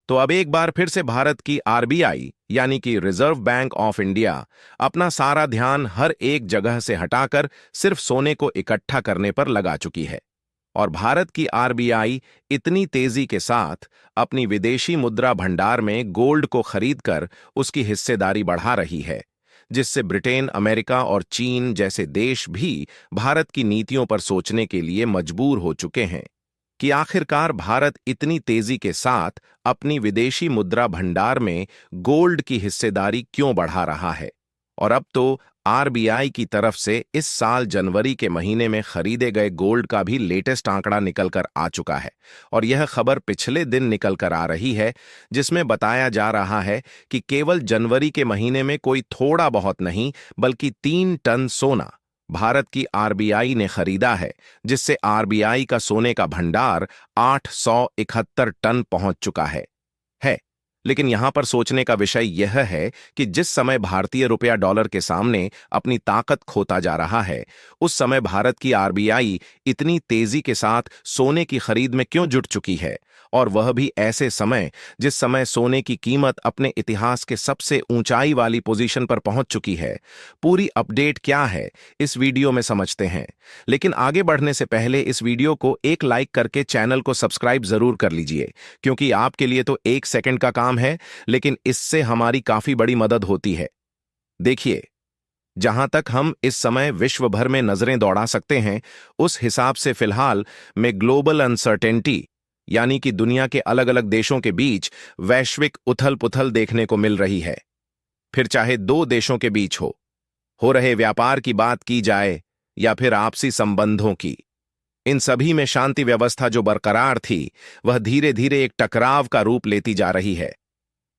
तो अब एक बार फिर से भारत की आरबीआई यानी कि रिजर्व बैंक ऑफ इंडिया अपना सारा ध्यान हर एक जगह से हटाकर सिर्फ सोने को इकट्ठा करने पर लगा चुकी है। और भारत की आरबीआई इतनी तेजी के साथ अपनी विदेशी मुद्रा भंडार में गोल्ड को खरीदकर उसकी हिस्सेदारी बढ़ा रही है, जिससे ब्रिटेन, अमेरिका और चीन जैसे देश भी भारत की नीतियों पर सोचने के लिए मजबूर हो चुके हैं कि आखिरकार भारत इतनी तेजी के साथ अपनी विदेशी मुद्रा भंडार में गोल्ड की हिस्सेदारी क्यों बढ़ा रहा है। और अब तो आरबीआई की तरफ से इस साल जनवरी के महीने में खरीदे गए गोल्ड का भी लेटेस्ट आंकड़ा निकलकर आ चुका है। और यह खबर पिछले दिन निकलकर आ रही है, जिसमें बताया जा रहा है कि केवल जनवरी के महीने में कोई थोड़ा बहुत नहीं बल्कि 3 टन सोना भारत की आरबीआई ने खरीदा है, जिससे आरबीआई का सोने का भंडार 871 टन पहुंच चुका है। लेकिन यहां पर सोचने का विषय यह है कि जिस समय भारतीय रुपया डॉलर के सामने अपनी ताकत खोता जा रहा है, उस समय भारत की आरबीआई इतनी तेजी के साथ सोने की खरीद में क्यों जुट चुकी है, और वह भी ऐसे समय जिस समय सोने की कीमत अपने इतिहास के सबसे ऊंचाई वाली पोजीशन पर पहुंच चुकी है। पूरी अपडेट क्या है, इस वीडियो में समझते हैं। लेकिन आगे बढ़ने से पहले इस वीडियो को एक लाइक करके चैनल को सब्सक्राइब जरूर कर लीजिए, क्योंकि आपके लिए तो 1 सेकंड का काम है, लेकिन इससे हमारी काफी बड़ी मदद होती है। देखिए, जहां तक हम इस समय विश्व भर में नजरें दौड़ा सकते हैं, उस हिसाब से फिलहाल में ग्लोबल अनसर्टेनिटी यानी कि दुनिया के अलग अलग देशों के बीच वैश्विक उथल पुथल देखने को मिल रही है। फिर चाहे दो देशों के बीच हो रहे व्यापार की बात की जाए या फिर आपसी संबंधों की, इन सभी में शांति व्यवस्था जो बरकरार थी, वह धीरे धीरे एक टकराव का रूप लेती जा रही है।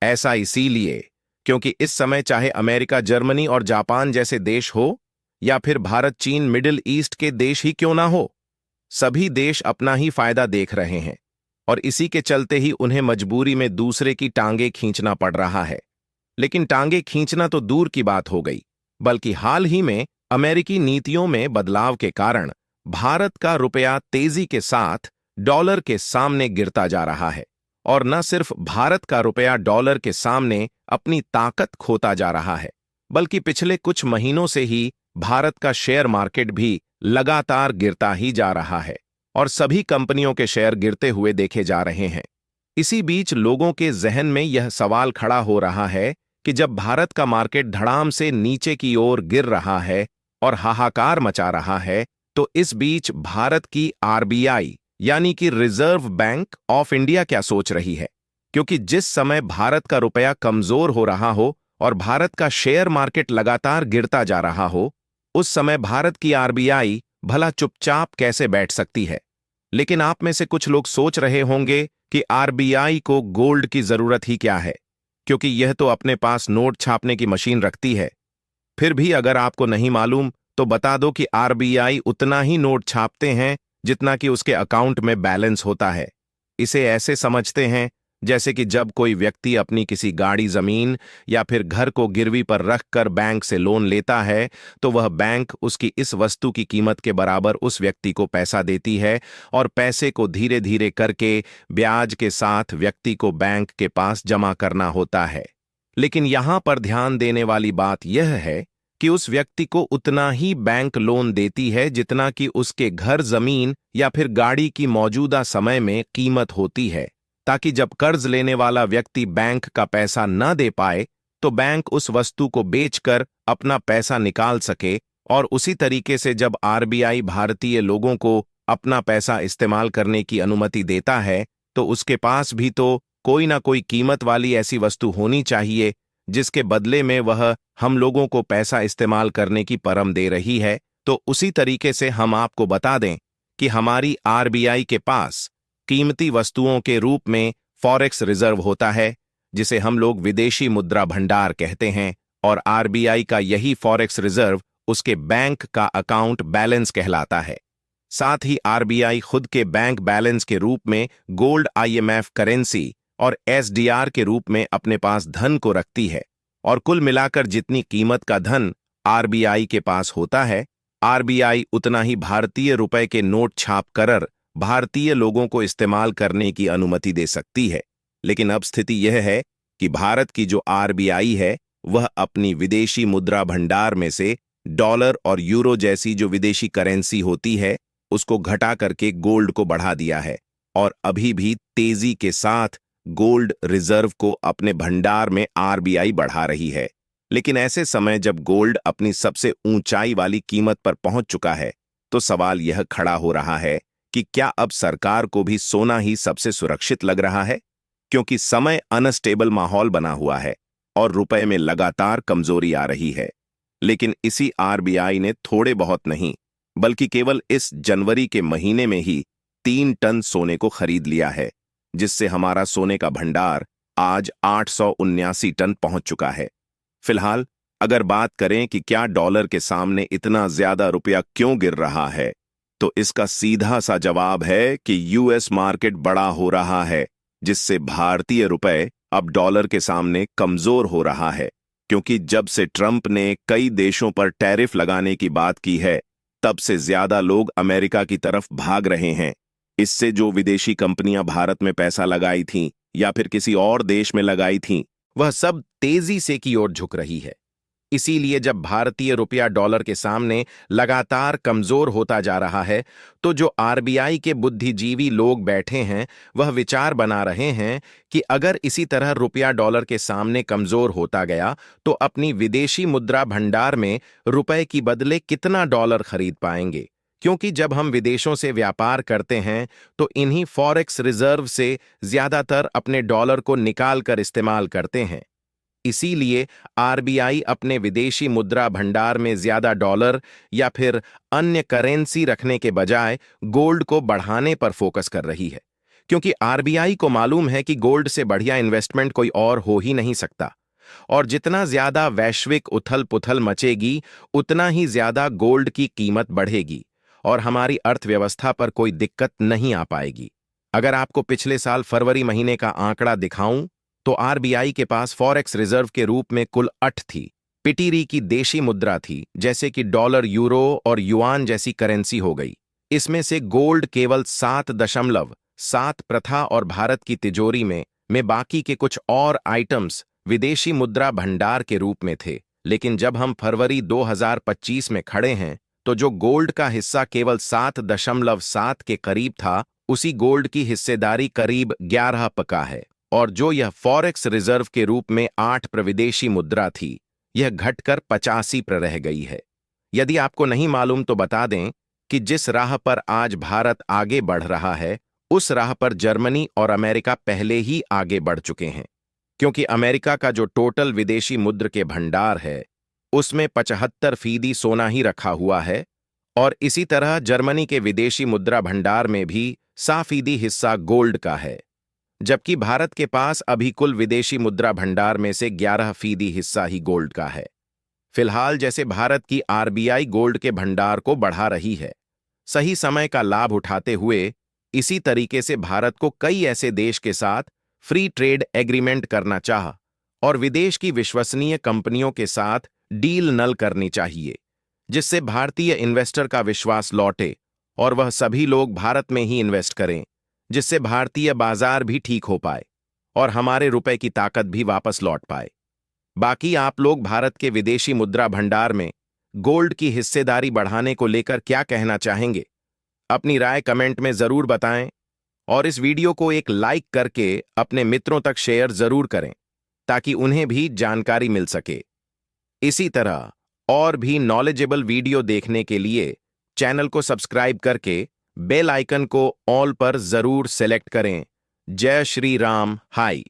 ऐसा इसीलिए क्योंकि इस समय चाहे अमेरिका, जर्मनी और जापान जैसे देश हो या फिर भारत, चीन, मिडिल ईस्ट के देश ही क्यों ना हो, सभी देश अपना ही फायदा देख रहे हैं। और इसी के चलते ही उन्हें मजबूरी में दूसरे की टांगे खींचना पड़ रहा है। लेकिन टांगे खींचना तो दूर की बात हो गई, बल्कि हाल ही में अमेरिकी नीतियों में बदलाव के कारण भारत का रुपया तेजी के साथ डॉलर के सामने गिरता जा रहा है। और न सिर्फ भारत का रुपया डॉलर के सामने अपनी ताकत खोता जा रहा है, बल्कि पिछले कुछ महीनों से ही भारत का शेयर मार्केट भी लगातार गिरता ही जा रहा है और सभी कंपनियों के शेयर गिरते हुए देखे जा रहे हैं। इसी बीच लोगों के जहन में यह सवाल खड़ा हो रहा है कि जब भारत का मार्केट धड़ाम से नीचे की ओर गिर रहा है और हाहाकार मचा रहा है, तो इस बीच भारत की आरबीआई यानी कि रिजर्व बैंक ऑफ इंडिया क्या सोच रही है। क्योंकि जिस समय भारत का रुपया कमजोर हो रहा हो और भारत का शेयर मार्केट लगातार गिरता जा रहा हो, उस समय भारत की आरबीआई भला चुपचाप कैसे बैठ सकती है। लेकिन आप में से कुछ लोग सोच रहे होंगे कि आरबीआई को गोल्ड की जरूरत ही क्या है, क्योंकि यह तो अपने पास नोट छापने की मशीन रखती है। फिर भी अगर आपको नहीं मालूम तो बता दो कि आरबीआई उतना ही नोट छापते हैं जितना कि उसके अकाउंट में बैलेंस होता है। इसे ऐसे समझते हैं जैसे कि जब कोई व्यक्ति अपनी किसी गाड़ी, जमीन या फिर घर को गिरवी पर रखकर बैंक से लोन लेता है, तो वह बैंक उसकी इस वस्तु की कीमत के बराबर उस व्यक्ति को पैसा देती है और पैसे को धीरे धीरे करके ब्याज के साथ व्यक्ति को बैंक के पास जमा करना होता है। लेकिन यहां पर ध्यान देने वाली बात यह है कि उस व्यक्ति को उतना ही बैंक लोन देती है जितना कि उसके घर, जमीन या फिर गाड़ी की मौजूदा समय में कीमत होती है, ताकि जब कर्ज लेने वाला व्यक्ति बैंक का पैसा न दे पाए तो बैंक उस वस्तु को बेचकर अपना पैसा निकाल सके। और उसी तरीके से जब आरबीआई भारतीय लोगों को अपना पैसा इस्तेमाल करने की अनुमति देता है, तो उसके पास भी तो कोई ना कोई कीमत वाली ऐसी वस्तु होनी चाहिए जिसके बदले में वह हम लोगों को पैसा इस्तेमाल करने की परम दे रही है। तो उसी तरीके से हम आपको बता दें कि हमारी आरबीआई के पास कीमती वस्तुओं के रूप में फॉरेक्स रिजर्व होता है, जिसे हम लोग विदेशी मुद्रा भंडार कहते हैं। और आरबीआई का यही फॉरेक्स रिजर्व उसके बैंक का अकाउंट बैलेंस कहलाता है। साथ ही आरबीआई खुद के बैंक बैलेंस के रूप में गोल्ड, आईएमएफ करेंसी और एसडीआर के रूप में अपने पास धन को रखती है। और कुल मिलाकर जितनी कीमत का धन आरबीआई के पास होता है, आरबीआई उतना ही भारतीय रुपए के नोट छाप कर भारतीय लोगों को इस्तेमाल करने की अनुमति दे सकती है। लेकिन अब स्थिति यह है कि भारत की जो आरबीआई है वह अपनी विदेशी मुद्रा भंडार में से डॉलर और यूरो जैसी जो विदेशी करेंसी होती है उसको घटा करके गोल्ड को बढ़ा दिया है और अभी भी तेजी के साथ गोल्ड रिजर्व को अपने भंडार में आरबीआई बढ़ा रही है। लेकिन ऐसे समय जब गोल्ड अपनी सबसे ऊंचाई वाली कीमत पर पहुंच चुका है तो सवाल यह खड़ा हो रहा है कि क्या अब सरकार को भी सोना ही सबसे सुरक्षित लग रहा है, क्योंकि समय अनस्टेबल माहौल बना हुआ है और रुपए में लगातार कमजोरी आ रही है। लेकिन इसी आरबीआई ने थोड़े बहुत नहीं बल्कि केवल इस जनवरी के महीने में ही 3 टन सोने को खरीद लिया है, जिससे हमारा सोने का भंडार आज 879 टन पहुंच चुका है। फिलहाल अगर बात करें कि क्या डॉलर के सामने इतना ज्यादा रुपया क्यों गिर रहा है, तो इसका सीधा सा जवाब है कि यूएस मार्केट बड़ा हो रहा है, जिससे भारतीय रुपए अब डॉलर के सामने कमजोर हो रहा है। क्योंकि जब से ट्रंप ने कई देशों पर टैरिफ लगाने की बात की है, तब से ज्यादा लोग अमेरिका की तरफ भाग रहे हैं। इससे जो विदेशी कंपनियां भारत में पैसा लगाई थीं या फिर किसी और देश में लगाई थीं, वह सब तेजी से की ओर झुक रही है। इसीलिए जब भारतीय रुपया डॉलर के सामने लगातार कमजोर होता जा रहा है, तो जो आरबीआई के बुद्धिजीवी लोग बैठे हैं वह विचार बना रहे हैं कि अगर इसी तरह रुपया डॉलर के सामने कमजोर होता गया तो अपनी विदेशी मुद्रा भंडार में रुपए की बदले कितना डॉलर खरीद पाएंगे। क्योंकि जब हम विदेशों से व्यापार करते हैं तो इन्हीं फॉरेक्स रिजर्व से ज्यादातर अपने डॉलर को निकाल कर इस्तेमाल करते हैं। इसीलिए आरबीआई अपने विदेशी मुद्रा भंडार में ज्यादा डॉलर या फिर अन्य करेंसी रखने के बजाय गोल्ड को बढ़ाने पर फोकस कर रही है, क्योंकि आरबीआई को मालूम है कि गोल्ड से बढ़िया इन्वेस्टमेंट कोई और हो ही नहीं सकता। और जितना ज्यादा वैश्विक उथल पुथल मचेगी उतना ही ज्यादा गोल्ड की कीमत बढ़ेगी और हमारी अर्थव्यवस्था पर कोई दिक्कत नहीं आ पाएगी। अगर आपको पिछले साल फरवरी महीने का आंकड़ा दिखाऊं तो आरबीआई के पास फॉरेक्स रिजर्व के रूप में कुल 8 थी। पिटीरी की देशी मुद्रा थी, जैसे कि डॉलर, यूरो और युआन जैसी करेंसी हो गई। इसमें से गोल्ड केवल 7.7 प्रथा और भारत की तिजोरी में बाकी के कुछ और आइटम्स विदेशी मुद्रा भंडार के रूप में थे। लेकिन जब हम फरवरी 2025 में खड़े हैं तो जो गोल्ड का हिस्सा केवल 7.7 के करीब था, उसी गोल्ड की हिस्सेदारी करीब 11% है। और जो यह फॉरेक्स रिजर्व के रूप में 8 विदेशी मुद्रा थी, यह घटकर 85 रह गई है। यदि आपको नहीं मालूम तो बता दें कि जिस राह पर आज भारत आगे बढ़ रहा है, उस राह पर जर्मनी और अमेरिका पहले ही आगे बढ़ चुके हैं। क्योंकि अमेरिका का जो टोटल विदेशी मुद्र के भंडार है उसमें 75% सोना ही रखा हुआ है, और इसी तरह जर्मनी के विदेशी मुद्रा भंडार में भी 7% हिस्सा गोल्ड का है, जबकि भारत के पास अभी कुल विदेशी मुद्रा भंडार में से 11% हिस्सा ही गोल्ड का है। फिलहाल जैसे भारत की आरबीआई गोल्ड के भंडार को बढ़ा रही है, सही समय का लाभ उठाते हुए इसी तरीके से भारत को कई ऐसे देश के साथ फ्री ट्रेड एग्रीमेंट करना चाह और विदेश की विश्वसनीय कंपनियों के साथ डील नल करनी चाहिए, जिससे भारतीय इन्वेस्टर का विश्वास लौटे और वह सभी लोग भारत में ही इन्वेस्ट करें, जिससे भारतीय बाजार भी ठीक हो पाए और हमारे रुपए की ताकत भी वापस लौट पाए। बाकी आप लोग भारत के विदेशी मुद्रा भंडार में गोल्ड की हिस्सेदारी बढ़ाने को लेकर क्या कहना चाहेंगे? अपनी राय कमेंट में जरूर बताएं और इस वीडियो को एक लाइक करके अपने मित्रों तक शेयर जरूर करें ताकि उन्हें भी जानकारी मिल सके। इसी तरह और भी नॉलेजेबल वीडियो देखने के लिए चैनल को सब्सक्राइब करके बेल आइकन को ऑल पर जरूर सेलेक्ट करें। जय श्री राम। हाय।